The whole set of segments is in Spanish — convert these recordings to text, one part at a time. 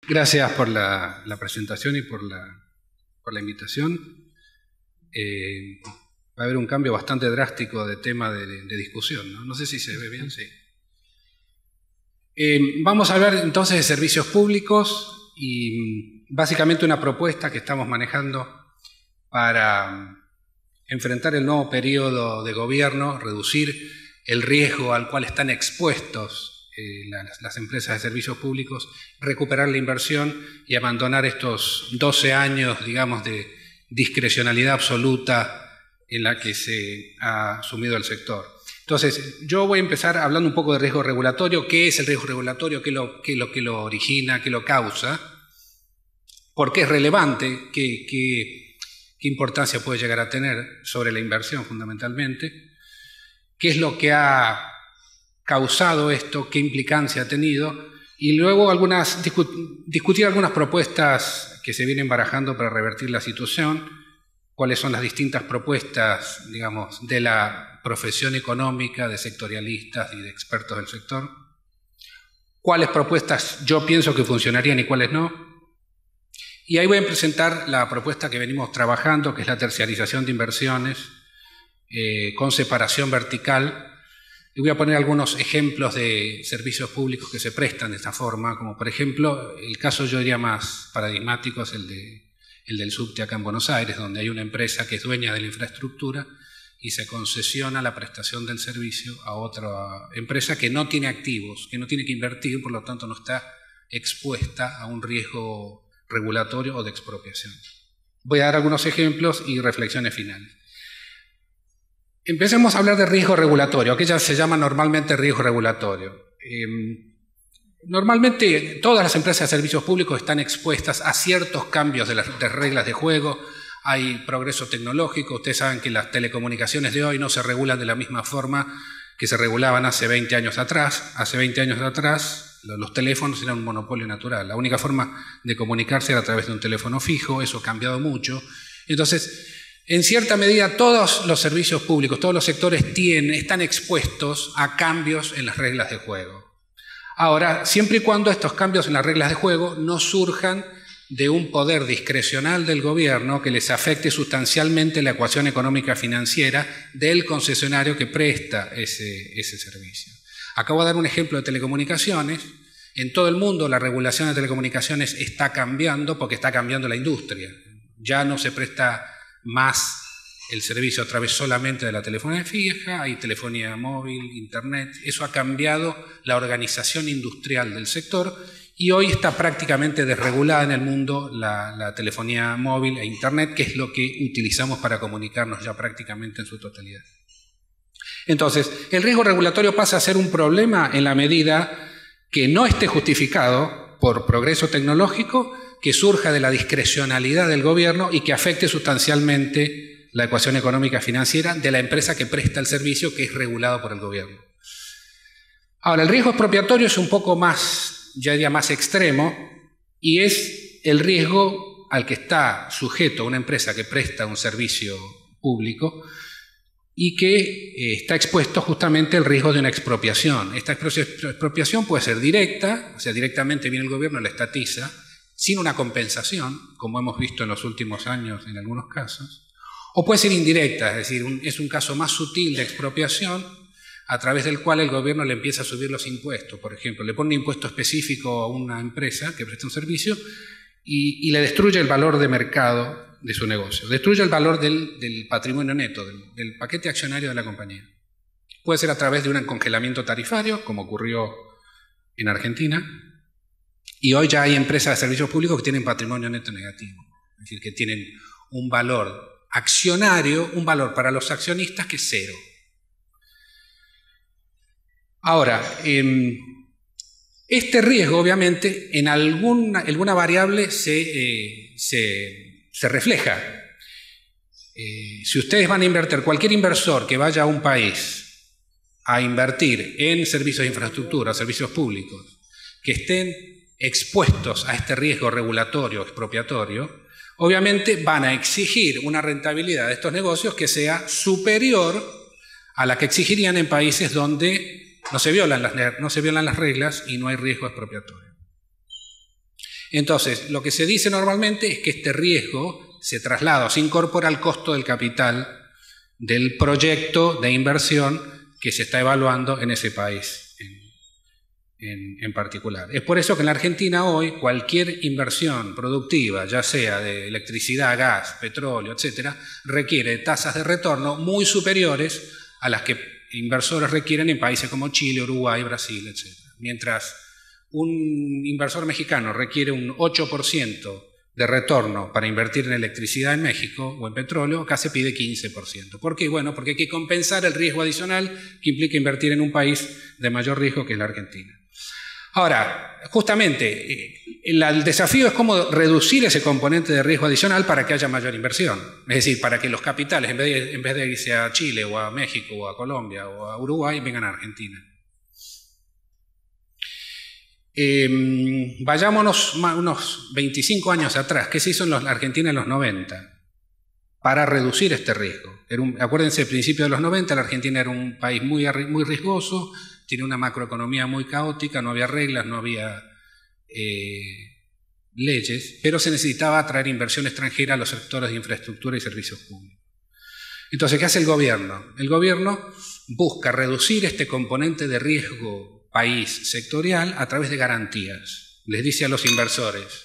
Gracias por la presentación y por la invitación. Va a haber un cambio bastante drástico de tema de discusión, ¿no? No sé si se ve bien, sí. Vamos a hablar entonces de servicios públicos y básicamente una propuesta que estamos manejando para enfrentar el nuevo periodo de gobierno, reducir el riesgo al cual están expuestos las empresas de servicios públicos, recuperar la inversión y abandonar estos 12 años, digamos, de discrecionalidad absoluta en la que se ha sumido el sector. Entonces, yo voy a empezar hablando un poco de riesgo regulatorio. ¿Qué es el riesgo regulatorio? ¿Qué es lo que lo origina? ¿Qué lo causa? ¿Por qué es relevante? ¿Qué importancia puede llegar a tener sobre la inversión fundamentalmente? ¿Qué es lo que ha causado esto? ¿Qué implicancia ha tenido? Y luego discutir algunas propuestas que se vienen barajando para revertir la situación. ¿Cuáles son las distintas propuestas, digamos, de la profesión económica, de sectorialistas y de expertos del sector? ¿Cuáles propuestas yo pienso que funcionarían y cuáles no? Y ahí voy a presentar la propuesta que venimos trabajando, que es la terciarización de inversiones con separación vertical. Y voy a poner algunos ejemplos de servicios públicos que se prestan de esta forma, como por ejemplo, el caso yo diría más paradigmático es el del subte acá en Buenos Aires, donde hay una empresa que es dueña de la infraestructura y se concesiona la prestación del servicio a otra empresa que no tiene activos, que no tiene que invertir, por lo tanto no está expuesta a un riesgo regulatorio o de expropiación. Voy a dar algunos ejemplos y reflexiones finales. Empecemos a hablar de riesgo regulatorio, aquella se llama normalmente riesgo regulatorio. Normalmente todas las empresas de servicios públicos están expuestas a ciertos cambios de las reglas de juego. Hay progreso tecnológico. Ustedes saben que las telecomunicaciones de hoy no se regulan de la misma forma que se regulaban hace 20 años atrás. Hace 20 años atrás los teléfonos eran un monopolio natural. La única forma de comunicarse era a través de un teléfono fijo. Eso ha cambiado mucho. Entonces, en cierta medida todos los servicios públicos, todos los sectores están expuestos a cambios en las reglas de juego. Ahora, siempre y cuando estos cambios en las reglas de juego no surjan de un poder discrecional del gobierno que les afecte sustancialmente la ecuación económica financiera del concesionario que presta ese servicio. Acabo de dar un ejemplo de telecomunicaciones. En todo el mundo la regulación de telecomunicaciones está cambiando porque está cambiando la industria. Ya no se presta más el servicio a través solamente de la telefonía fija, hay telefonía móvil, internet. Eso ha cambiado la organización industrial del sector y hoy está prácticamente desregulada en el mundo la telefonía móvil e internet, que es lo que utilizamos para comunicarnos ya prácticamente en su totalidad. Entonces, el riesgo regulatorio pasa a ser un problema en la medida que no esté justificado por progreso tecnológico, que surja de la discrecionalidad del gobierno y que afecte sustancialmente la ecuación económica financiera de la empresa que presta el servicio, que es regulado por el gobierno. Ahora, el riesgo expropiatorio es un poco más, ya diría más extremo, y es el riesgo al que está sujeto una empresa que presta un servicio público y que está expuesto justamente al riesgo de una expropiación. Esta expropiación puede ser directa, o sea, directamente viene el gobierno y la estatiza, sin una compensación, como hemos visto en los últimos años en algunos casos, o puede ser indirecta, es decir, es un caso más sutil de expropiación a través del cual el gobierno le empieza a subir los impuestos. Por ejemplo, le pone un impuesto específico a una empresa que presta un servicio y le destruye el valor de mercado de su negocio, destruye el valor del patrimonio neto, del paquete accionario de la compañía. Puede ser a través de un congelamiento tarifario, como ocurrió en Argentina, y hoy ya hay empresas de servicios públicos que tienen patrimonio neto negativo, es decir, que tienen un valor accionario, un valor para los accionistas que es cero. Ahora, este riesgo obviamente en alguna variable se refleja. Si ustedes van a invertir, cualquier inversor que vaya a un país a invertir en servicios de infraestructura, servicios públicos, que estén expuestos a este riesgo regulatorio, expropiatorio, obviamente van a exigir una rentabilidad de estos negocios que sea superior a la que exigirían en países donde no se violan las reglas y no hay riesgo expropiatorio. Entonces, lo que se dice normalmente es que este riesgo se traslada o se incorpora al costo del capital del proyecto de inversión que se está evaluando en ese país en particular. Es por eso que en la Argentina hoy cualquier inversión productiva, ya sea de electricidad, gas, petróleo, etcétera, requiere tasas de retorno muy superiores a las que inversores requieren en países como Chile, Uruguay, Brasil, etcétera. Mientras un inversor mexicano requiere un 8% de retorno para invertir en electricidad en México o en petróleo, acá se pide 15%. ¿Por qué? Bueno, porque hay que compensar el riesgo adicional que implica invertir en un país de mayor riesgo que es la Argentina. Ahora, justamente, el desafío es cómo reducir ese componente de riesgo adicional para que haya mayor inversión. Es decir, para que los capitales, en vez de irse a Chile o a México o a Colombia o a Uruguay, vengan a Argentina. Vayámonos unos 25 años atrás. ¿Qué se hizo en la Argentina en los 90? Para reducir este riesgo. Acuérdense, al principio de los 90 la Argentina era un país muy riesgoso, tiene una macroeconomía muy caótica, no había reglas, no había leyes, pero se necesitaba atraer inversión extranjera a los sectores de infraestructura y servicios públicos. Entonces, ¿qué hace el gobierno? El gobierno busca reducir este componente de riesgo país sectorial a través de garantías. Les dice a los inversores,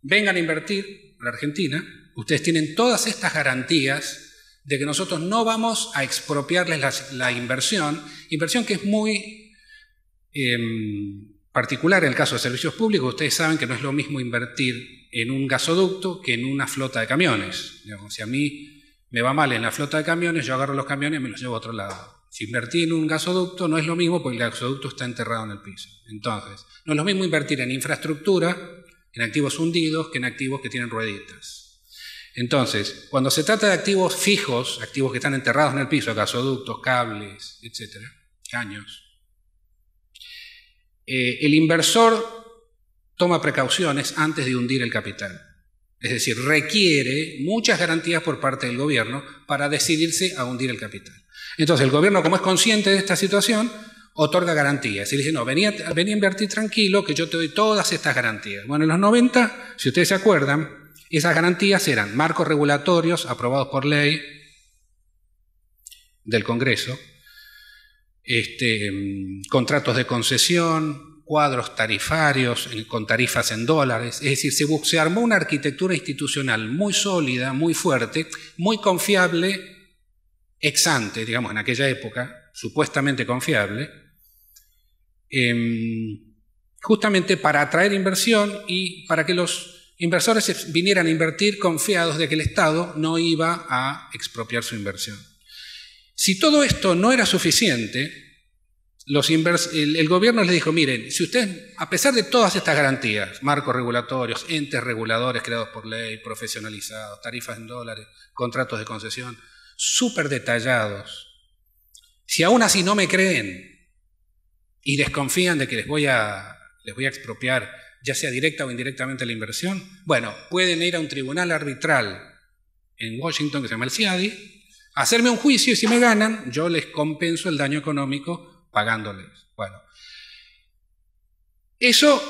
vengan a invertir en la Argentina, ustedes tienen todas estas garantías de que nosotros no vamos a expropiarles la inversión que es muy particular en el caso de servicios públicos. Ustedes saben que no es lo mismo invertir en un gasoducto que en una flota de camiones. Digamos, si a mí me va mal en la flota de camiones, yo agarro los camiones y me los llevo a otro lado. Si invertí en un gasoducto no es lo mismo porque el gasoducto está enterrado en el piso. Entonces, no es lo mismo invertir en infraestructura, en activos hundidos, que en activos que tienen rueditas. Entonces, cuando se trata de activos fijos, activos que están enterrados en el piso, gasoductos, cables, etcétera, caños, el inversor toma precauciones antes de hundir el capital. Es decir, requiere muchas garantías por parte del gobierno para decidirse a hundir el capital. Entonces, el gobierno, como es consciente de esta situación, otorga garantías. Y dice, no, vení a invertir tranquilo, que yo te doy todas estas garantías. Bueno, en los 90, si ustedes se acuerdan, esas garantías eran marcos regulatorios aprobados por ley del Congreso, contratos de concesión, cuadros tarifarios con tarifas en dólares. Es decir, se armó una arquitectura institucional muy sólida, muy fuerte, muy confiable, ex ante, digamos, en aquella época, supuestamente confiable, justamente para atraer inversión y para que los inversores vinieran a invertir confiados de que el Estado no iba a expropiar su inversión. Si todo esto no era suficiente, el gobierno les dijo, miren, si ustedes, a pesar de todas estas garantías, marcos regulatorios, entes reguladores creados por ley, profesionalizados, tarifas en dólares, contratos de concesión, súper detallados, si aún así no me creen y desconfían de que les voy a expropiar, ya sea directa o indirectamente la inversión, bueno, pueden ir a un tribunal arbitral en Washington que se llama el CIADI, hacerme un juicio y si me ganan, yo les compenso el daño económico pagándoles. Bueno, eso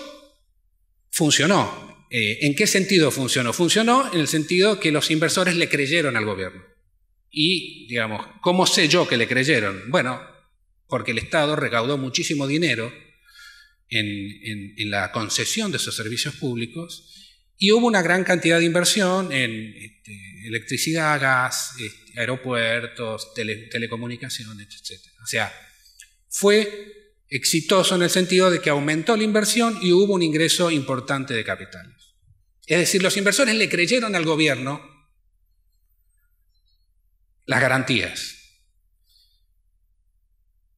funcionó. ¿En qué sentido funcionó? Funcionó en el sentido que los inversores le creyeron al gobierno. Y, digamos, ¿cómo sé yo que le creyeron? Bueno, porque el Estado recaudó muchísimo dinero en la concesión de esos servicios públicos y hubo una gran cantidad de inversión en electricidad, gas, aeropuertos, telecomunicaciones, etc. O sea, fue exitoso en el sentido de que aumentó la inversión y hubo un ingreso importante de capitales. Es decir, los inversores le creyeron al gobierno las garantías.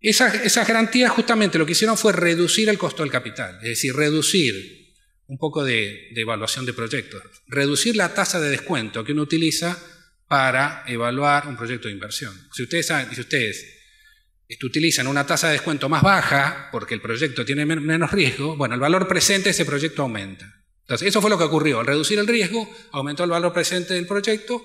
Esas garantías justamente lo que hicieron fue reducir el costo del capital, es decir, reducir un poco de evaluación de proyectos, reducir la tasa de descuento que uno utiliza para evaluar un proyecto de inversión. Si ustedes utilizan una tasa de descuento más baja porque el proyecto tiene menos riesgo, bueno, el valor presente de ese proyecto aumenta. Entonces, eso fue lo que ocurrió. Al reducir el riesgo, aumentó el valor presente del proyecto.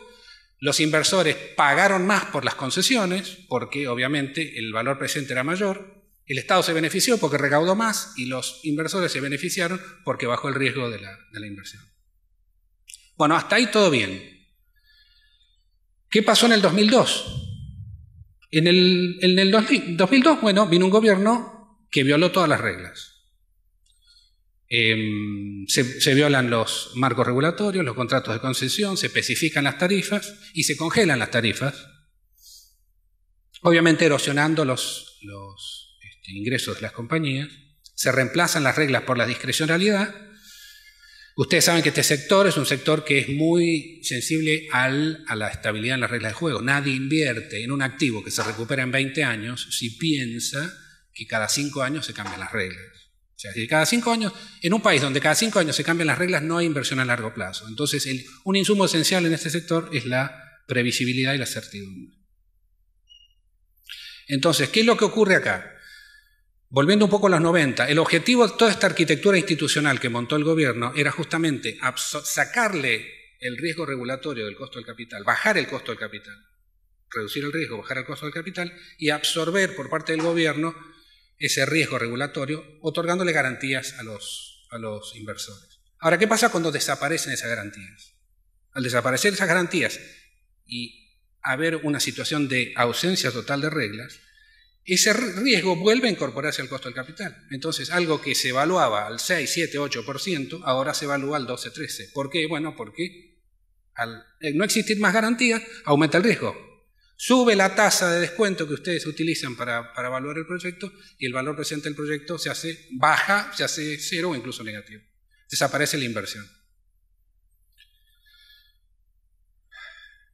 Los inversores pagaron más por las concesiones, porque obviamente el valor presente era mayor, El Estado se benefició porque recaudó más y los inversores se beneficiaron porque bajó el riesgo de la inversión. Bueno, hasta ahí todo bien. ¿Qué pasó en el 2002? En el 2002, bueno, vino un gobierno que violó todas las reglas. Se violan los marcos regulatorios, los contratos de concesión, se especifican las tarifas y se congelan las tarifas, obviamente erosionando los ingresos de las compañías. Se reemplazan las reglas por la discrecionalidad. Ustedes saben que este sector es un sector que es muy sensible a la estabilidad en las reglas de juego. Nadie invierte en un activo que se recupera en 20 años si piensa que cada 5 años se cambian las reglas. O sea, si cada 5 años, en un país donde cada 5 años se cambian las reglas, no hay inversión a largo plazo. Entonces, un insumo esencial en este sector es la previsibilidad y la certidumbre. Entonces, ¿qué es lo que ocurre acá? Volviendo un poco a los 90, el objetivo de toda esta arquitectura institucional que montó el gobierno era justamente sacarle el riesgo regulatorio del costo del capital, bajar el costo del capital, reducir el riesgo, bajar el costo del capital y absorber por parte del gobierno ese riesgo regulatorio, otorgándole garantías a los inversores. Ahora, ¿qué pasa cuando desaparecen esas garantías? Al desaparecer esas garantías y haber una situación de ausencia total de reglas, ese riesgo vuelve a incorporarse al costo del capital. Entonces, algo que se evaluaba al 6, 7, 8%, ahora se evalúa al 12, 13%. ¿Por qué? Bueno, porque al no existir más garantías, aumenta el riesgo. Sube la tasa de descuento que ustedes utilizan para evaluar el proyecto y el valor presente del proyecto baja, se hace cero o incluso negativo. Desaparece la inversión.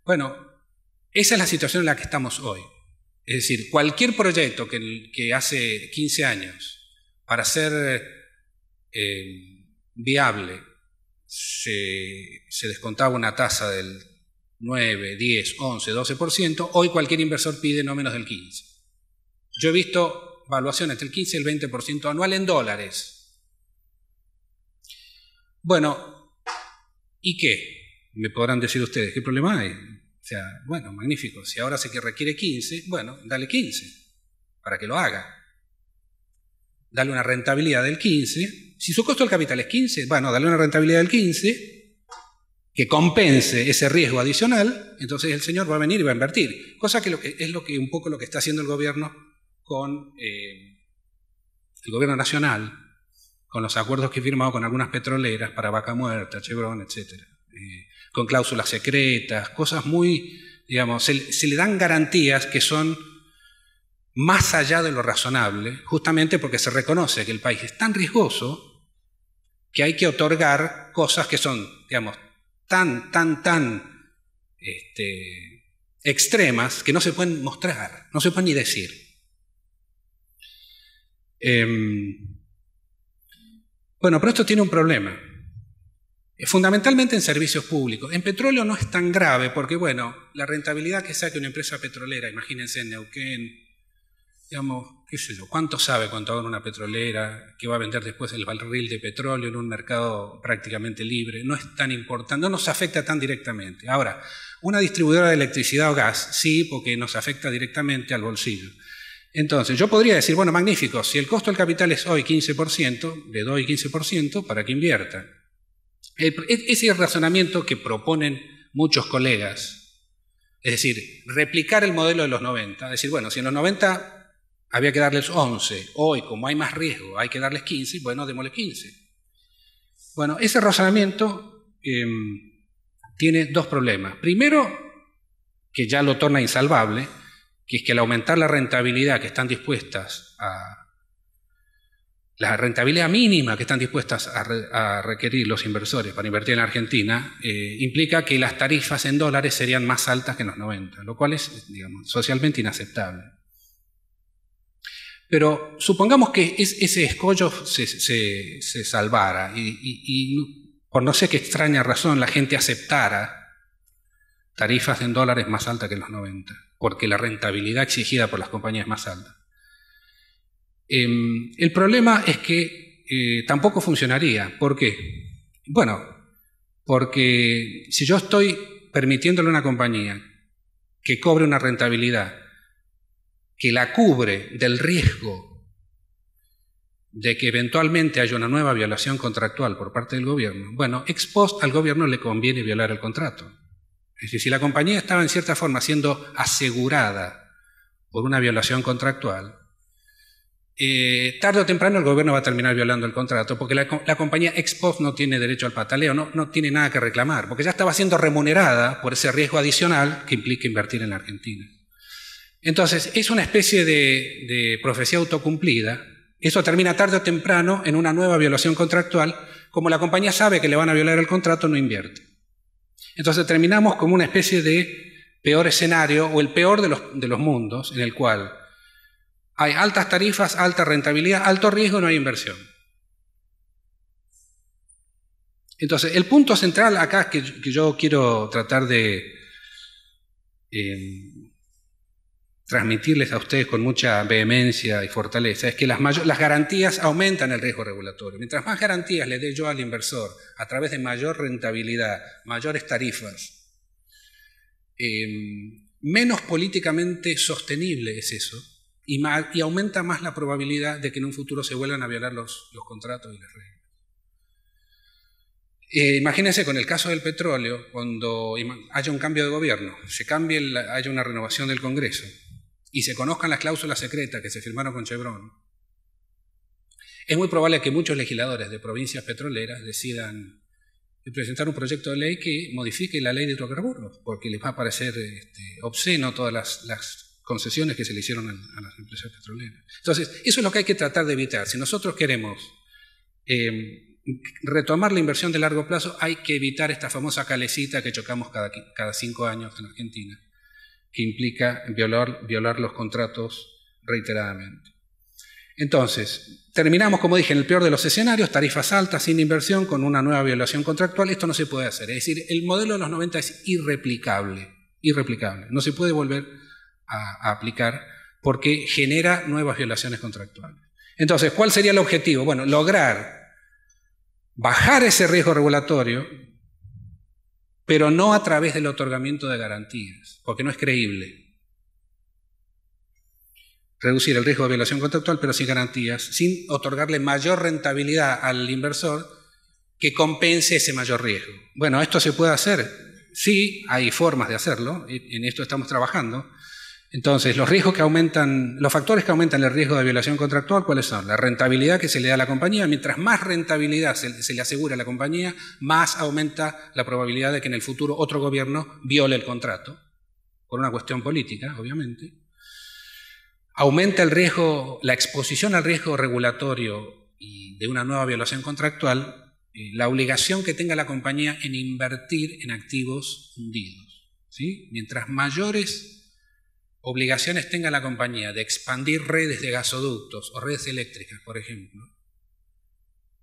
Bueno, esa es la situación en la que estamos hoy. Es decir, cualquier proyecto que hace 15 años para ser viable se descontaba una tasa del 9, 10, 11, 12%, hoy cualquier inversor pide no menos del 15%. Yo he visto valuaciones entre el 15 y el 20% anual en dólares. Bueno, ¿y qué? Me podrán decir ustedes, ¿qué problema hay? O sea, bueno, magnífico. Si ahora se requiere 15, bueno, dale 15 para que lo haga. Dale una rentabilidad del 15. Si su costo del capital es 15, bueno, dale una rentabilidad del 15 que compense ese riesgo adicional, entonces el señor va a venir y va a invertir. Cosa que es un poco lo que está haciendo el gobierno con el gobierno nacional, con los acuerdos que he firmado con algunas petroleras para Vaca Muerta, Chevron, etc. Con cláusulas secretas, cosas muy, digamos, se le dan garantías que son más allá de lo razonable, justamente porque se reconoce que el país es tan riesgoso que hay que otorgar cosas que son, digamos, tan extremas que no se pueden mostrar, no se pueden ni decir. Bueno, pero esto tiene un problema. Fundamentalmente en servicios públicos. En petróleo no es tan grave porque, bueno, la rentabilidad que saque una empresa petrolera, imagínense en Neuquén, digamos, qué sé yo, ¿cuánto sabe cuánto gana una petrolera que va a vender después el barril de petróleo en un mercado prácticamente libre? No es tan importante, no nos afecta tan directamente. Ahora, una distribuidora de electricidad o gas, sí, porque nos afecta directamente al bolsillo. Entonces, yo podría decir, bueno, magnífico, si el costo del capital es hoy 15%, le doy 15% para que invierta. Ese es el razonamiento que proponen muchos colegas. Es decir, replicar el modelo de los 90. Es decir, bueno, si en los 90 había que darles 11, hoy como hay más riesgo hay que darles 15, bueno, démosle 15. Bueno, ese razonamiento tiene dos problemas. Primero, que ya lo torna insalvable, que es que al aumentar la rentabilidad que están dispuestas la rentabilidad mínima que están dispuestas a requerir los inversores para invertir en Argentina, implica que las tarifas en dólares serían más altas que en los 90, lo cual es, digamos, socialmente inaceptable. Pero supongamos que ese escollo se salvara y por no sé qué extraña razón la gente aceptara tarifas en dólares más altas que en los 90, porque la rentabilidad exigida por las compañías es más alta. El problema es que tampoco funcionaría. ¿Por qué? Bueno, porque si yo estoy permitiéndole a una compañía que cobre una rentabilidad que la cubre del riesgo de que eventualmente haya una nueva violación contractual por parte del gobierno, bueno, ex post al gobierno le conviene violar el contrato. Es decir, si la compañía estaba en cierta forma siendo asegurada por una violación contractual, tarde o temprano el gobierno va a terminar violando el contrato, porque la compañía ex post no tiene derecho al pataleo, no tiene nada que reclamar, porque ya estaba siendo remunerada por ese riesgo adicional que implica invertir en la Argentina. Entonces, es una especie de profecía autocumplida. Eso termina tarde o temprano en una nueva violación contractual. Como la compañía sabe que le van a violar el contrato, no invierte. Entonces terminamos como una especie de peor escenario, o el peor de los mundos, en el cual hay altas tarifas, alta rentabilidad, alto riesgo, no hay inversión. Entonces, el punto central acá que yo quiero tratar de transmitirles a ustedes con mucha vehemencia y fortaleza es que las garantías aumentan el riesgo regulatorio. Mientras más garantías le dé yo al inversor a través de mayor rentabilidad, mayores tarifas, menos políticamente sostenible es eso y aumenta más la probabilidad de que en un futuro se vuelvan a violar los contratos y las reglas. Imagínense con el caso del petróleo, cuando haya un cambio de gobierno, haya una renovación del Congreso, y se conozcan las cláusulas secretas que se firmaron con Chevron, es muy probable que muchos legisladores de provincias petroleras decidan presentar un proyecto de ley que modifique la ley de hidrocarburos, porque les va a parecer obsceno todas las concesiones que se le hicieron a las empresas petroleras. Entonces, eso es lo que hay que tratar de evitar. Si nosotros queremos retomar la inversión de largo plazo, hay que evitar esta famosa calecita que chocamos cada 5 años en Argentina, que implica violar los contratos reiteradamente. Entonces, terminamos, como dije, en el peor de los escenarios, tarifas altas, sin inversión, con una nueva violación contractual. Esto no se puede hacer. Es decir, el modelo de los 90 es irreplicable. No se puede volver a aplicar porque genera nuevas violaciones contractuales. Entonces, ¿cuál sería el objetivo? Bueno, lograr bajar ese riesgo regulatorio, pero no a través del otorgamiento de garantías, porque no es creíble. Reducir el riesgo de violación contractual, pero sin garantías, sin otorgarle mayor rentabilidad al inversor que compense ese mayor riesgo. Bueno, ¿esto se puede hacer? Sí, hay formas de hacerlo, en esto estamos trabajando. Entonces, los factores que aumentan el riesgo de violación contractual, ¿cuáles son? La rentabilidad que se le da a la compañía. Mientras más rentabilidad se le asegura a la compañía, más aumenta la probabilidad de que en el futuro otro gobierno viole el contrato, por una cuestión política, obviamente. Aumenta el riesgo, la exposición al riesgo regulatorio y de una nueva violación contractual, la obligación que tenga la compañía en invertir en activos hundidos, ¿sí? Mientras mayores obligaciones tenga la compañía de expandir redes de gasoductos o redes eléctricas, por ejemplo,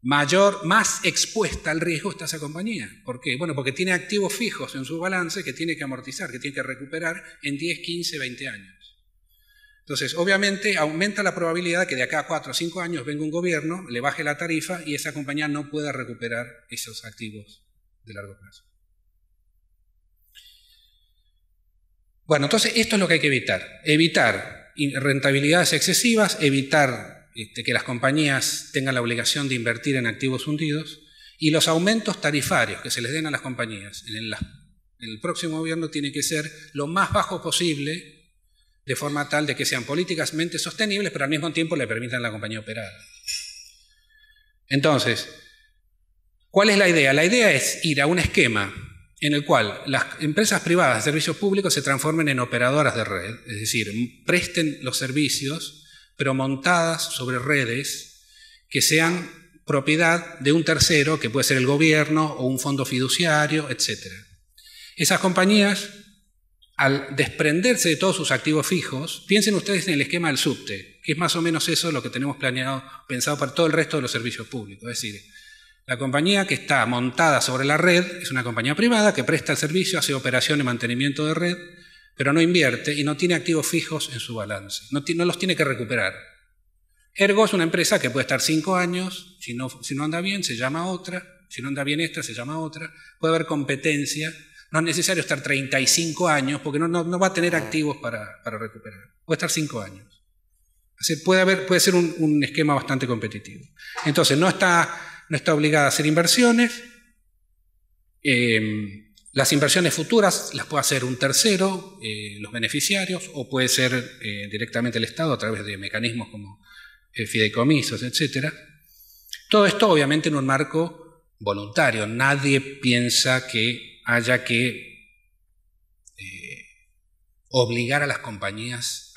más expuesta al riesgo está esa compañía. ¿Por qué? Bueno, porque tiene activos fijos en su balance que tiene que amortizar, que tiene que recuperar en 10, 15, 20 años. Entonces, obviamente, aumenta la probabilidad de que de acá a 4 o 5 años venga un gobierno, le baje la tarifa y esa compañía no pueda recuperar esos activos de largo plazo. Bueno, entonces esto es lo que hay que evitar. Evitar rentabilidades excesivas, evitar que las compañías tengan la obligación de invertir en activos hundidos y los aumentos tarifarios que se les den a las compañías en el próximo gobierno tienen que ser lo más bajo posible, de forma tal de que sean políticamente sostenibles, pero al mismo tiempo le permitan a la compañía operar. Entonces, ¿cuál es la idea? La idea es ir a un esquema en el cual las empresas privadas de servicios públicos se transformen en operadoras de red, es decir, presten los servicios, pero montadas sobre redes que sean propiedad de un tercero, que puede ser el gobierno o un fondo fiduciario, etc. Esas compañías, al desprenderse de todos sus activos fijos, piensen ustedes en el esquema del subte, que es más o menos eso lo que tenemos pensado para todo el resto de los servicios públicos. Es decir, la compañía que está montada sobre la red es una compañía privada que presta el servicio, hace operación y mantenimiento de red, pero no invierte y no tiene activos fijos en su balance, no los tiene que recuperar. Ergo es una empresa que puede estar 5 años, si no anda bien se llama otra, si no anda bien esta se llama otra, puede haber competencia. No es necesario estar 35 años porque no va a tener activos para recuperar. Puede estar 5 años. Puede ser un esquema bastante competitivo. Entonces, no está obligada a hacer inversiones. Las inversiones futuras las puede hacer un tercero, los beneficiarios, o puede ser directamente el Estado a través de mecanismos como fideicomisos, etc. Todo esto obviamente en un marco voluntario. Nadie piensa que haya que obligar a las compañías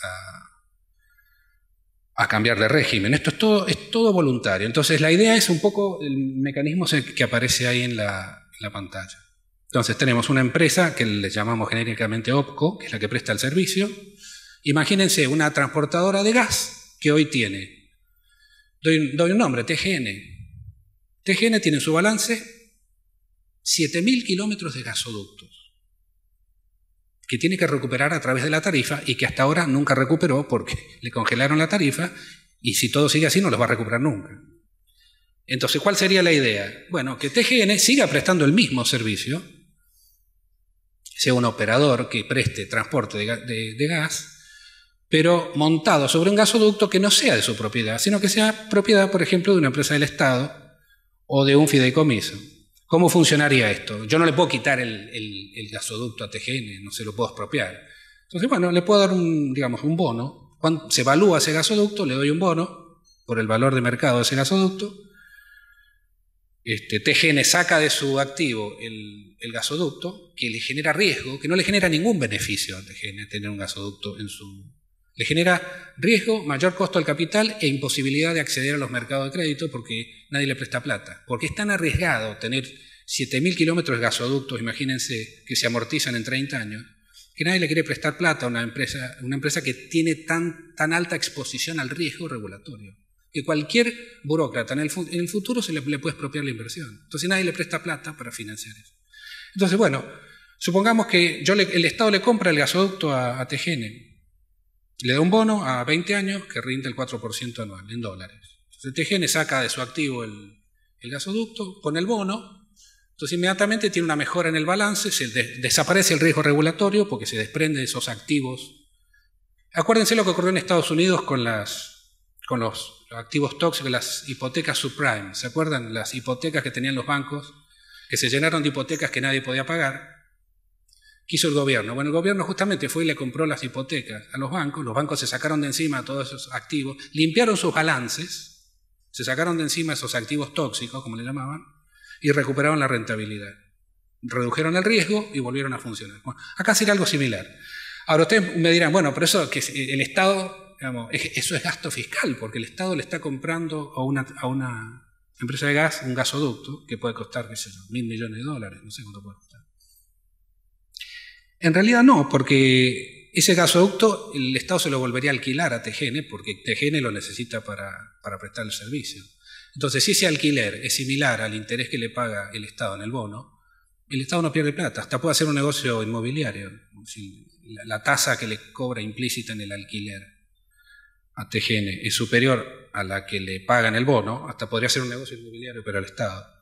a cambiar de régimen. Esto es todo voluntario. Entonces la idea es un poco el mecanismo que aparece ahí en la pantalla. Entonces tenemos una empresa que le llamamos genéricamente OPCO, que es la que presta el servicio. Imagínense una transportadora de gas que hoy tiene, doy un nombre, TGN. TGN tiene en su balance 7.000 kilómetros de gasoductos que tiene que recuperar a través de la tarifa y que hasta ahora nunca recuperó porque le congelaron la tarifa y si todo sigue así no los va a recuperar nunca. Entonces, ¿cuál sería la idea? Bueno, que TGN siga prestando el mismo servicio, sea un operador que preste transporte de gas, pero montado sobre un gasoducto que no sea de su propiedad, sino que sea propiedad, por ejemplo, de una empresa del Estado o de un fideicomiso. ¿Cómo funcionaría esto? Yo no le puedo quitar el gasoducto a TGN, no se lo puedo expropiar. Entonces, bueno, le puedo dar un bono. Cuando se evalúa ese gasoducto, le doy un bono por el valor de mercado de ese gasoducto. TGN saca de su activo el gasoducto, que le genera riesgo, que no le genera ningún beneficio a TGN tener un gasoducto en su... Le genera riesgo, mayor costo al capital e imposibilidad de acceder a los mercados de crédito porque nadie le presta plata. Porque es tan arriesgado tener 7.000 kilómetros de gasoductos, imagínense, que se amortizan en 30 años, que nadie le quiere prestar plata a una empresa que tiene tan alta exposición al riesgo regulatorio, que cualquier burócrata en el futuro le puede expropiar la inversión. Entonces nadie le presta plata para financiar eso. Entonces, bueno, supongamos que el Estado le compra el gasoducto a TGN, le da un bono a 20 años que rinde el 4% anual en dólares. Entonces TGN saca de su activo el gasoducto, pone el bono, entonces inmediatamente tiene una mejora en el balance, desaparece el riesgo regulatorio porque se desprende de esos activos. Acuérdense lo que ocurrió en Estados Unidos con los activos tóxicos, las hipotecas subprime. ¿Se acuerdan? Las hipotecas que tenían los bancos, que se llenaron de hipotecas que nadie podía pagar. ¿Qué hizo el gobierno? Bueno, el gobierno justamente fue y le compró las hipotecas a los bancos se sacaron de encima todos esos activos, limpiaron sus balances, se sacaron de encima esos activos tóxicos, como le llamaban, y recuperaron la rentabilidad. Redujeron el riesgo y volvieron a funcionar. Bueno, acá sería algo similar. Ahora ustedes me dirán, bueno, pero eso que el Estado, digamos, eso es gasto fiscal, porque el Estado le está comprando a una empresa de gas un gasoducto que puede costar, qué sé yo, $1.000 millones, no sé cuánto puede costar. En realidad no, porque ese gasoducto el Estado se lo volvería a alquilar a TGN, porque TGN lo necesita para prestar el servicio. Entonces, si ese alquiler es similar al interés que le paga el Estado en el bono, el Estado no pierde plata, hasta puede hacer un negocio inmobiliario. Si la tasa que le cobra implícita en el alquiler a TGN es superior a la que le paga en el bono, hasta podría ser un negocio inmobiliario, pero al Estado.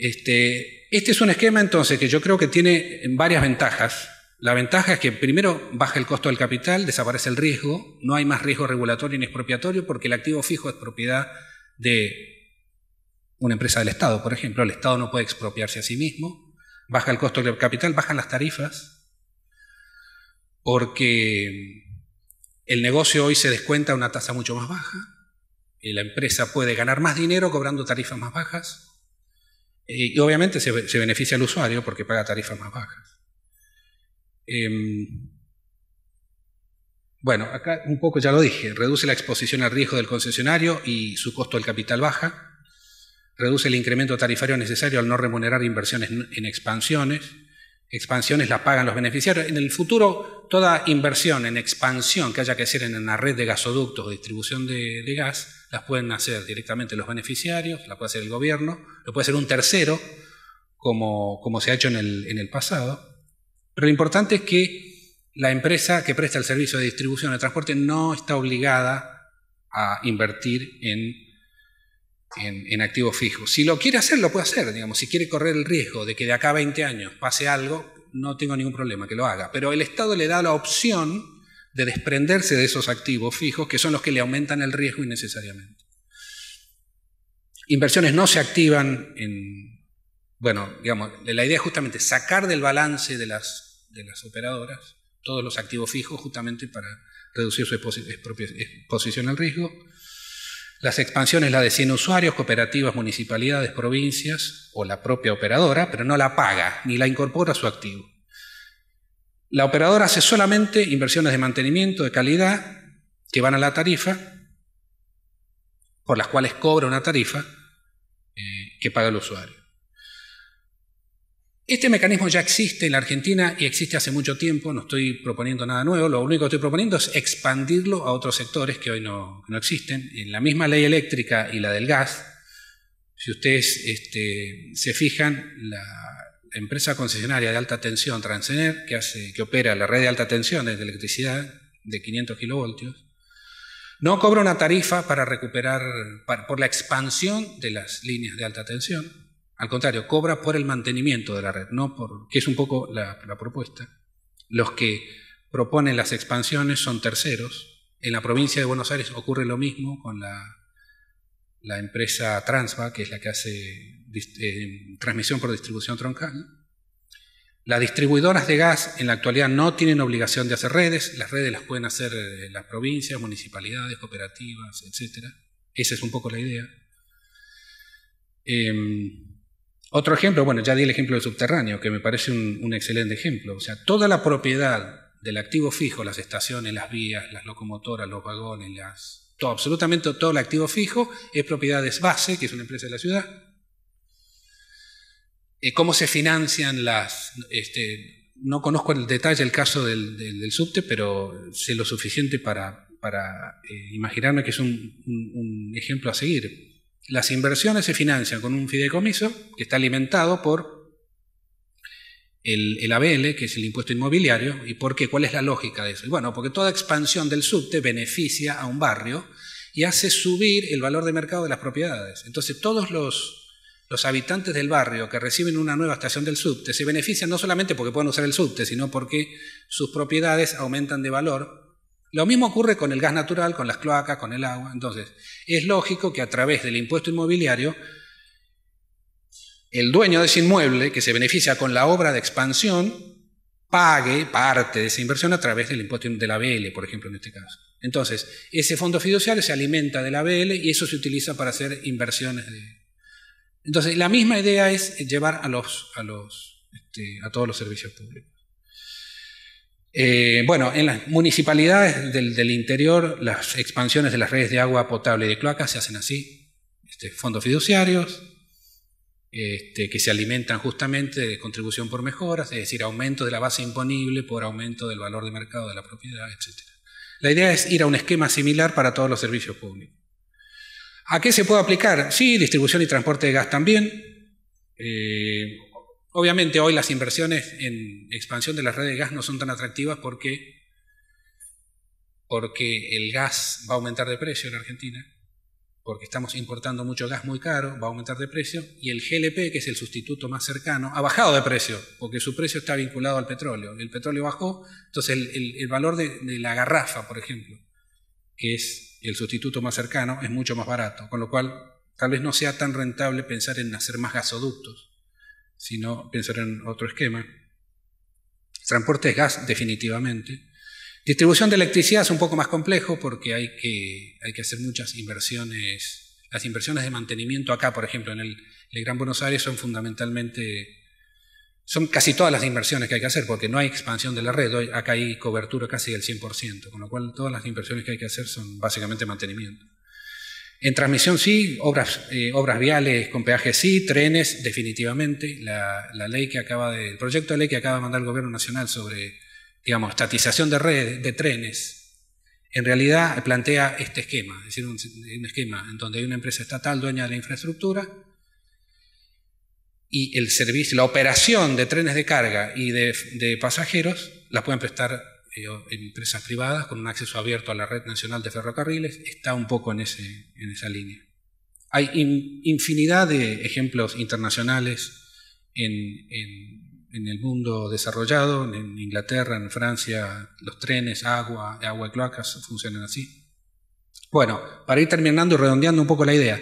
Este es un esquema entonces que yo creo que tiene varias ventajas. La ventaja es que primero baja el costo del capital, desaparece el riesgo, no hay más riesgo regulatorio ni expropiatorio porque el activo fijo es propiedad de una empresa del Estado, por ejemplo. El Estado no puede expropiarse a sí mismo, baja el costo del capital, bajan las tarifas, porque el negocio hoy se descuenta a una tasa mucho más baja, y la empresa puede ganar más dinero cobrando tarifas más bajas, y obviamente se beneficia al usuario porque paga tarifas más bajas. Bueno, acá un poco ya lo dije, reduce la exposición al riesgo del concesionario y su costo del capital baja, reduce el incremento tarifario necesario al no remunerar inversiones en expansiones las pagan los beneficiarios. En el futuro, toda inversión en expansión que haya que hacer en una red de gasoductos o distribución de gas, las pueden hacer directamente los beneficiarios, la puede hacer el gobierno, lo puede hacer un tercero, como se ha hecho en el pasado. Pero lo importante es que la empresa que presta el servicio de distribución de transporte no está obligada a invertir en activos fijos. Si lo quiere hacer, lo puede hacer. Digamos, si quiere correr el riesgo de que de acá a 20 años pase algo, no tengo ningún problema que lo haga. Pero el Estado le da la opción de desprenderse de esos activos fijos que son los que le aumentan el riesgo innecesariamente. Inversiones no se activan en, bueno, digamos, la idea es justamente sacar del balance de las operadoras todos los activos fijos justamente para reducir su exposición al riesgo. Las expansiones, la de 100 usuarios, cooperativas, municipalidades, provincias o la propia operadora, pero no la paga ni la incorpora a su activo. La operadora hace solamente inversiones de mantenimiento, de calidad, que van a la tarifa, por las cuales cobra una tarifa que paga el usuario. Este mecanismo ya existe en la Argentina y existe hace mucho tiempo, no estoy proponiendo nada nuevo, lo único que estoy proponiendo es expandirlo a otros sectores que hoy no existen. En la misma ley eléctrica y la del gas, si ustedes se fijan, la empresa concesionaria de alta tensión Transener, que opera la red de alta tensión de electricidad de 500 kilovoltios, no cobra una tarifa para recuperar, por la expansión de las líneas de alta tensión. Al contrario, cobra por el mantenimiento de la red, que es un poco la propuesta. Los que proponen las expansiones son terceros. En la provincia de Buenos Aires ocurre lo mismo con la empresa Transva, que es la que hace transmisión por distribución troncal. Las distribuidoras de gas en la actualidad no tienen obligación de hacer redes. Las redes las pueden hacer las provincias, municipalidades, cooperativas, etc. Esa es un poco la idea. Otro ejemplo, bueno, ya di el ejemplo del subterráneo, que me parece un excelente ejemplo. O sea, toda la propiedad del activo fijo, las estaciones, las vías, las locomotoras, los vagones, absolutamente todo el activo fijo es propiedad de SBASE, que es una empresa de la ciudad. ¿Cómo se financian no conozco el detalle del caso del subte, pero sé lo suficiente para imaginarme que es un ejemplo a seguir. Las inversiones se financian con un fideicomiso que está alimentado por el ABL, que es el impuesto inmobiliario. ¿Y por qué? ¿Cuál es la lógica de eso? Bueno, porque toda expansión del subte beneficia a un barrio y hace subir el valor de mercado de las propiedades. Entonces todos los habitantes del barrio que reciben una nueva estación del subte se benefician no solamente porque pueden usar el subte, sino porque sus propiedades aumentan de valor. Lo mismo ocurre con el gas natural, con las cloacas, con el agua. Entonces, es lógico que a través del impuesto inmobiliario, el dueño de ese inmueble, que se beneficia con la obra de expansión, pague parte de esa inversión a través del impuesto del ABL, por ejemplo, en este caso. Entonces, ese fondo fiduciario se alimenta del ABL y eso se utiliza para hacer inversiones. Entonces, la misma idea es llevar a todos los servicios públicos. Bueno, en las municipalidades del interior, las expansiones de las redes de agua potable y de cloacas se hacen así, fondos fiduciarios, que se alimentan justamente de contribución por mejoras, es decir, aumento de la base imponible por aumento del valor de mercado de la propiedad, etc. La idea es ir a un esquema similar para todos los servicios públicos. ¿A qué se puede aplicar? Sí, distribución y transporte de gas también. Obviamente hoy las inversiones en expansión de las redes de gas no son tan atractivas porque el gas va a aumentar de precio en Argentina, porque estamos importando mucho gas muy caro, va a aumentar de precio, y el GLP, que es el sustituto más cercano, ha bajado de precio, porque su precio está vinculado al petróleo. El petróleo bajó, entonces el valor de la garrafa, por ejemplo, que es el sustituto más cercano, es mucho más barato, con lo cual tal vez no sea tan rentable pensar en hacer más gasoductos, sino pensar en otro esquema. Transporte de gas, definitivamente. Distribución de electricidad es un poco más complejo porque hay que hacer muchas inversiones. Las inversiones de mantenimiento acá, por ejemplo, en el Gran Buenos Aires son casi todas las inversiones que hay que hacer porque no hay expansión de la red. Hoy acá hay cobertura casi del 100%, con lo cual todas las inversiones que hay que hacer son básicamente mantenimiento. En transmisión sí, obras viales con peaje sí, trenes definitivamente. El proyecto de ley que acaba de mandar el Gobierno Nacional sobre, digamos, estatización de redes, de trenes, en realidad plantea este esquema, es decir, un esquema en donde hay una empresa estatal dueña de la infraestructura y el servicio, la operación de trenes de carga y de pasajeros la pueden prestar empresas privadas con un acceso abierto a la red nacional de ferrocarriles. Está un poco en esa línea. Hay infinidad de ejemplos internacionales en en el mundo desarrollado, en Inglaterra, en Francia, los trenes, agua y cloacas funcionan así. Bueno, para ir terminando y redondeando un poco la idea,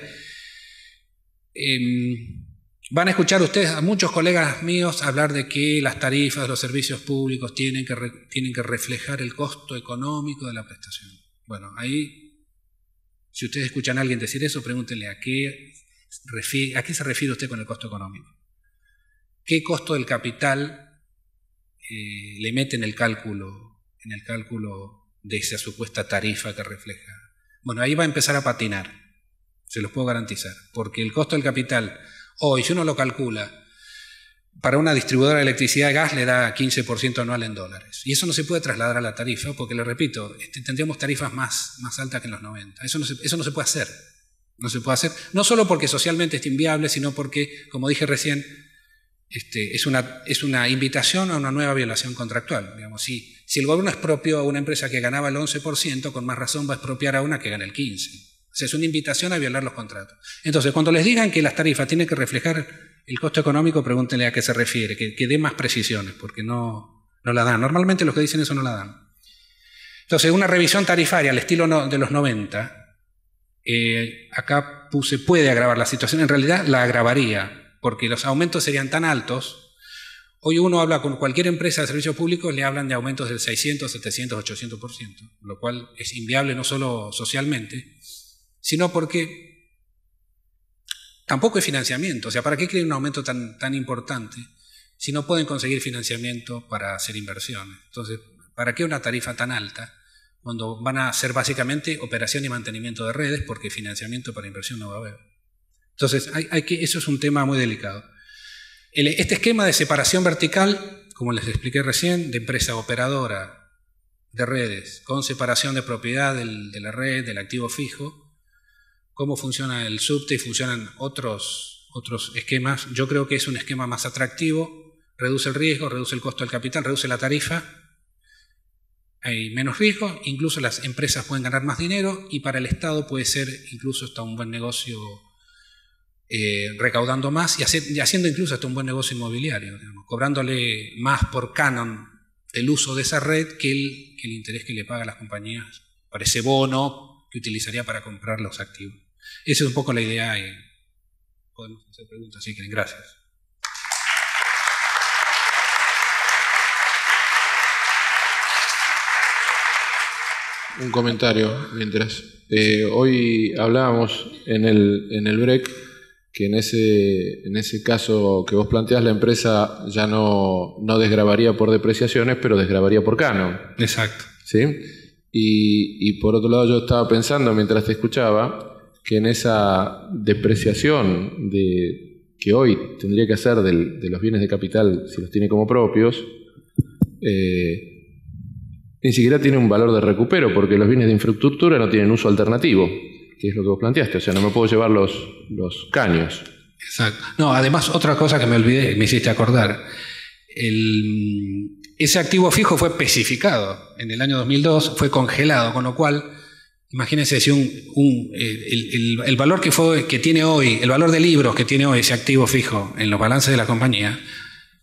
van a escuchar ustedes a muchos colegas míos hablar de que las tarifas de los servicios públicos tienen que reflejar el costo económico de la prestación. Bueno, ahí, si ustedes escuchan a alguien decir eso, pregúntenle a qué se refiere usted con el costo económico. ¿Qué costo del capital le mete en el cálculo de esa supuesta tarifa que refleja? Bueno, ahí va a empezar a patinar, se los puedo garantizar, porque el costo del capital, hoy, si uno lo calcula, para una distribuidora de electricidad y gas le da 15% anual en dólares. Y eso no se puede trasladar a la tarifa, porque, le repito, tendríamos tarifas más altas que en los 90. Eso no se puede hacer. No se puede hacer, no solo porque socialmente es inviable, sino porque, como dije recién, es una invitación a una nueva violación contractual. Digamos, si el gobierno expropió a una empresa que ganaba el 11%, con más razón va a expropiar a una que gana el 15%. O sea, es una invitación a violar los contratos. Entonces, cuando les digan que las tarifas tienen que reflejar el costo económico, pregúntenle a qué se refiere, que dé más precisiones, porque no la dan. Normalmente los que dicen eso no la dan. Entonces, una revisión tarifaria al estilo de los 90, acá puse puede agravar la situación, en realidad la agravaría, porque los aumentos serían tan altos. Hoy uno habla con cualquier empresa de servicios públicos, le hablan de aumentos del 600, 700, 800%, lo cual es inviable no solo socialmente, sino porque tampoco hay financiamiento. O sea, ¿para qué quieren un aumento tan importante si no pueden conseguir financiamiento para hacer inversiones? Entonces, ¿para qué una tarifa tan alta cuando van a hacer básicamente operación y mantenimiento de redes, porque financiamiento para inversión no va a haber? Entonces, eso es un tema muy delicado. Este esquema de separación vertical, como les expliqué recién, de empresa operadora de redes, con separación de propiedad de la red, del activo fijo, cómo funciona el subte y funcionan otros esquemas, yo creo que es un esquema más atractivo, reduce el riesgo, reduce el costo del capital, reduce la tarifa, hay menos riesgo, incluso las empresas pueden ganar más dinero y para el Estado puede ser incluso hasta un buen negocio, recaudando más y haciendo incluso hasta un buen negocio inmobiliario, digamos, cobrándole más por canon del uso de esa red que el interés que le pagan las compañías por ese bono que utilizaría para comprar los activos. Esa es un poco la idea y podemos hacer preguntas si quieren. Gracias. Un comentario mientras. Hoy hablábamos en el break que en ese caso que vos planteás, la empresa ya no desgravaría por depreciaciones, pero desgravaría por canon. Exacto. ¿Sí? Y por otro lado yo estaba pensando mientras te escuchaba que en esa depreciación que hoy tendría que hacer de los bienes de capital si los tiene como propios, ni siquiera tiene un valor de recupero, porque los bienes de infraestructura no tienen uso alternativo, que es lo que vos planteaste, o sea, no me puedo llevar los caños. Exacto. No, además, otra cosa que me olvidé, me hiciste acordar, ese activo fijo fue especificado en el año 2002, fue congelado, con lo cual, imagínense si el valor que tiene hoy, el valor de libros que tiene hoy ese activo fijo en los balances de la compañía,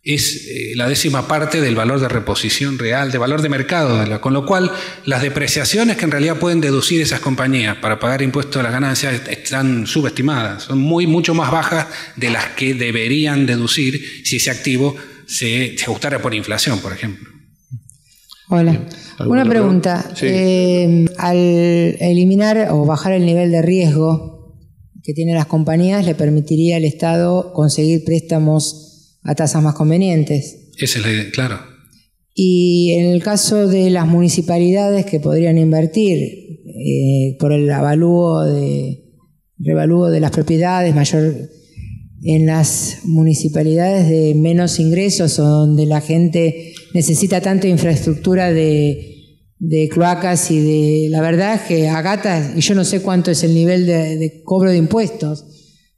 es la 10ª parte del valor de reposición real, de valor de mercado, con lo cual las depreciaciones que en realidad pueden deducir esas compañías para pagar impuestos a las ganancias están subestimadas, son mucho más bajas de las que deberían deducir si ese activo se ajustara por inflación, por ejemplo. Hola. Una pregunta. Sí. Al eliminar o bajar el nivel de riesgo que tienen las compañías, le permitiría al Estado conseguir préstamos a tasas más convenientes. Esa es la idea, claro. Y en el caso de las municipalidades que podrían invertir por el revalúo de las propiedades mayor en las municipalidades de menos ingresos o donde la gente necesita tanto infraestructura de cloacas y de... La verdad es que a gatas, y yo no sé cuánto es el nivel de cobro de impuestos,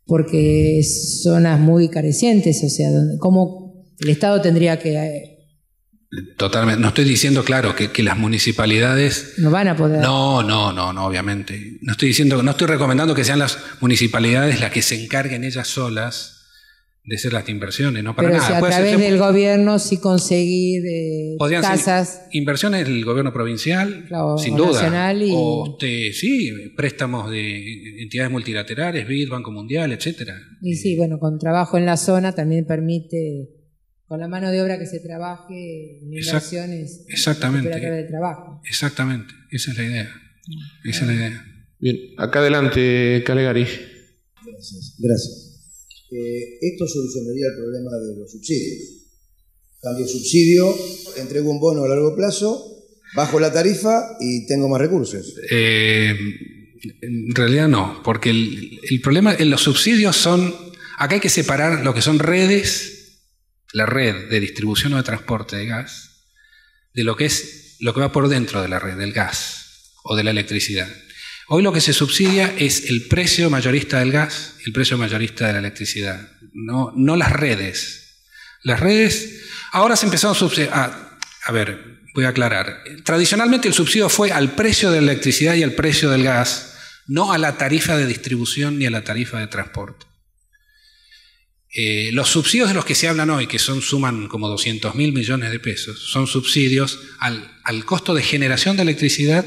porque es zonas muy carecientes, o sea, ¿cómo el Estado tendría que...? Totalmente. No estoy diciendo, claro, que las municipalidades... No van a poder... No, obviamente. No estoy recomendando que sean las municipalidades las que se encarguen ellas solas de ser las inversiones, no para pero nada. si a través del gobierno sí conseguir casas. Inversiones del gobierno provincial, claro, sin o duda. Nacional y... O sí, préstamos de entidades multilaterales, BID, Banco Mundial, etcétera. Y sí, bueno, con trabajo en la zona también permite, con la mano de obra que se trabaje en inversiones, exactamente. De trabajo. Exactamente, esa es la idea. Esa es la idea. Bien, acá adelante, Calegari. Gracias. Esto solucionaría el problema de los subsidios. Cambio el subsidio, entrego un bono a largo plazo, bajo la tarifa y tengo más recursos. En realidad no, porque el problema en los subsidios son... Acá hay que separar lo que son redes, la red de distribución o de transporte de gas, de lo que es lo que va por dentro de la red, del gas o de la electricidad. Hoy lo que se subsidia es el precio mayorista del gas, el precio mayorista de la electricidad, no las redes. Las redes, ahora se empezaron a subsidiar. A ver, voy a aclarar. Tradicionalmente el subsidio fue al precio de la electricidad y al precio del gas, no a la tarifa de distribución ni a la tarifa de transporte. Los subsidios de los que se hablan hoy, que suman como 200.000 millones de pesos, son subsidios al costo de generación de electricidad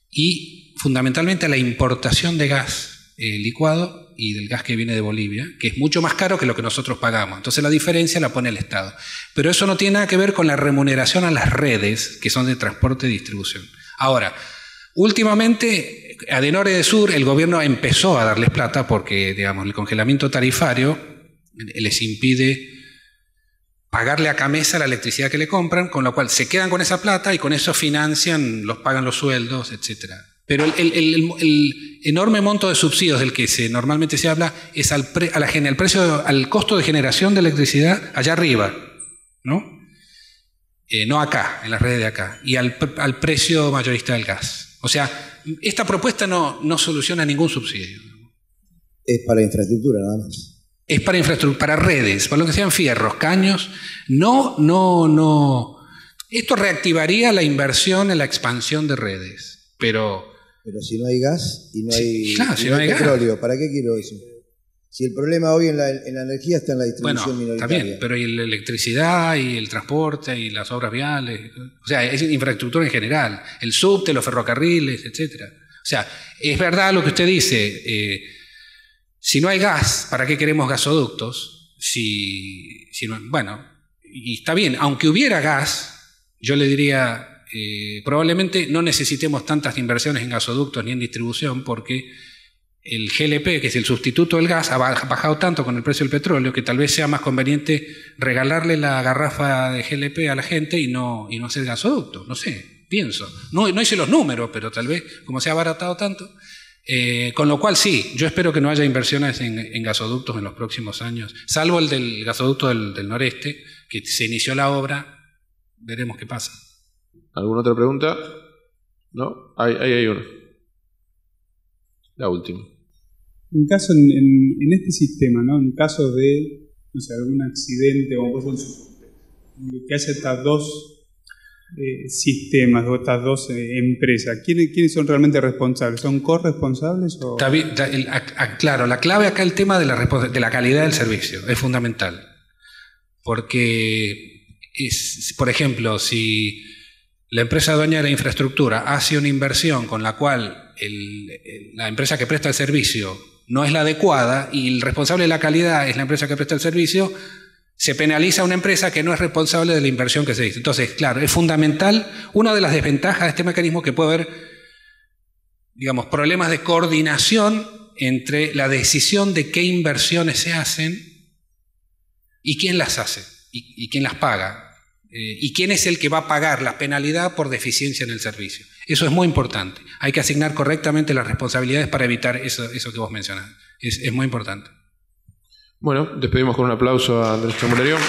y fundamentalmente a la importación de gas licuado y del gas que viene de Bolivia, que es mucho más caro que lo que nosotros pagamos. Entonces la diferencia la pone el Estado. Pero eso no tiene nada que ver con la remuneración a las redes, que son de transporte y distribución. Ahora, últimamente, a de norte y de sur, el gobierno empezó a darles plata porque, digamos, el congelamiento tarifario les impide pagarle a Camesa la electricidad que le compran, con lo cual se quedan con esa plata y con eso financian, pagan los sueldos, etcétera. Pero el enorme monto de subsidios del que normalmente se habla es al costo de generación de electricidad allá arriba, ¿no? No acá, en las redes de acá, y al precio mayorista del gas. O sea, esta propuesta no soluciona ningún subsidio. Es para infraestructura nada más. Es para infraestructura, para redes, para lo que sean fierros, caños. No. Esto reactivaría la inversión en la expansión de redes, pero si no hay gas y no hay, si no hay petróleo, gas. ¿para qué quiero eso? Si el problema hoy en la energía está en la distribución minoritaria. Está bien, pero y la electricidad y el transporte y las obras viales, o sea, es infraestructura en general, el subte, los ferrocarriles, etcétera. O sea, es verdad lo que usted dice, si no hay gas, ¿para qué queremos gasoductos? Si no, bueno, y está bien, aunque hubiera gas, yo le diría, probablemente no necesitemos tantas inversiones en gasoductos ni en distribución porque el GLP, que es el sustituto del gas, ha bajado tanto con el precio del petróleo que tal vez sea más conveniente regalarle la garrafa de GLP a la gente y no hacer gasoductos, no sé, pienso. No hice los números, pero tal vez como se ha abaratado tanto. Con lo cual sí, yo espero que no haya inversiones en gasoductos en los próximos años, salvo el del gasoducto del noreste, que se inició la obra, veremos qué pasa. ¿Alguna otra pregunta? ¿No? Ahí hay uno. La última. En caso, en este sistema, ¿no? En caso de, no sé, algún accidente o que haya estas dos sistemas o estas dos empresas, ¿quiénes son realmente responsables? ¿Son corresponsables? O? Claro, la clave acá es el tema de la calidad del servicio, es fundamental. Porque, por ejemplo, si la empresa dueña de la infraestructura hace una inversión con la cual la empresa que presta el servicio no es la adecuada y el responsable de la calidad es la empresa que presta el servicio, se penaliza a una empresa que no es responsable de la inversión que se hizo. Entonces, claro, es fundamental. Una de las desventajas de este mecanismo que puede haber, digamos, problemas de coordinación entre la decisión de qué inversiones se hacen y quién las hace y quién las paga. Y quién es el que va a pagar la penalidad por deficiencia en el servicio. Eso es muy importante. Hay que asignar correctamente las responsabilidades para evitar eso que vos mencionás. Es muy importante. Bueno, despedimos con un aplauso a Andrés Chamulerión.